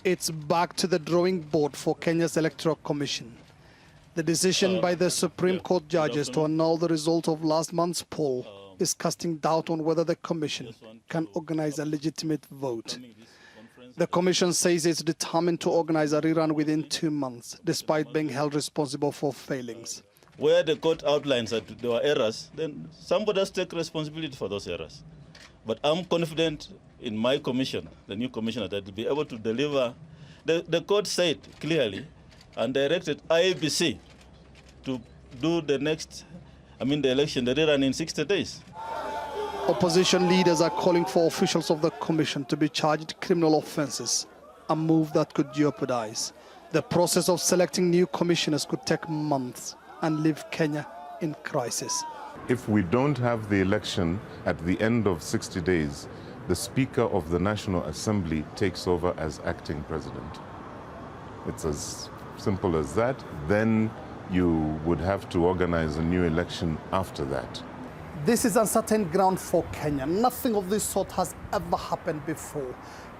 It's back to the drawing board for Kenya's Electoral Commission. The decision by the Supreme Court judges to annul the result of last month's poll is casting doubt on whether the Commission can organize a legitimate vote. The Commission says it's determined to organize a rerun within 2 months, despite being held responsible for failings. Where the court outlines that there were errors, then somebody has to take responsibility for those errors. But I'm confident in my commission, the new commissioner, that will be able to deliver. The court said clearly and directed IEBC to do the election, the rerun in 60 days. Opposition leaders are calling for officials of the commission to be charged criminal offenses, a move that could jeopardize. The process of selecting new commissioners could take months and leave Kenya in crisis. If we don't have the election at the end of 60 days, the Speaker of the National Assembly takes over as acting president. It's as simple as that. Then you would have to organize a new election after that. This is uncertain ground for Kenya. Nothing of this sort has ever happened before.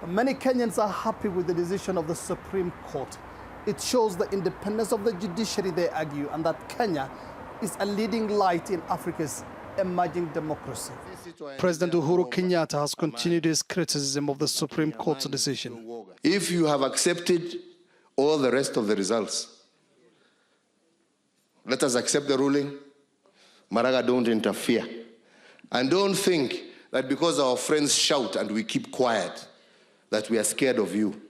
Many Kenyans are happy with the decision of the Supreme Court. It shows the independence of the judiciary, they argue, and that Kenya is a leading light in Africa's emerging democracy. President Uhuru Kenyatta has continued his criticism of the Supreme Court's decision. If you have accepted all the rest of the results, let us accept the ruling. Maraga, don't interfere. And don't think that because our friends shout and we keep quiet, that we are scared of you.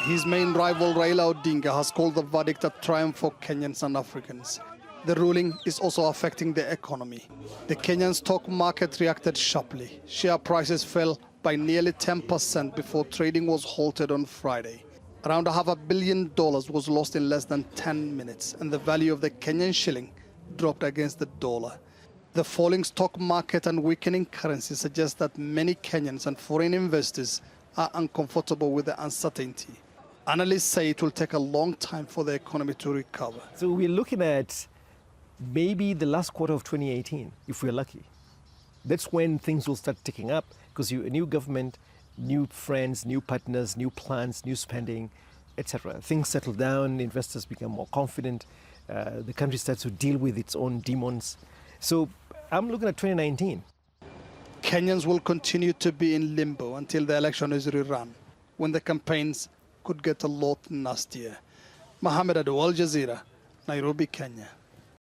His main rival, Raila Odinga, has called the verdict a triumph for Kenyans and Africans. The ruling is also affecting the economy. The Kenyan stock market reacted sharply. Share prices fell by nearly 10% before trading was halted on Friday. Around $500 million was lost in less than 10 minutes, and the value of the Kenyan shilling dropped against the dollar. The falling stock market and weakening currency suggest that many Kenyans and foreign investors are uncomfortable with the uncertainty. Analysts say it will take a long time for the economy to recover. So we're looking at maybe the last quarter of 2018, if we're lucky. That's when things will start ticking up, because a new government, new friends, new partners, new plans, new spending, etc. Things settle down, investors become more confident, the country starts to deal with its own demons. So I'm looking at 2019. Kenyans will continue to be in limbo until the election is rerun, when the campaigns could get a lot nastier. Mohammed, Adow, Jazeera, Nairobi, Kenya.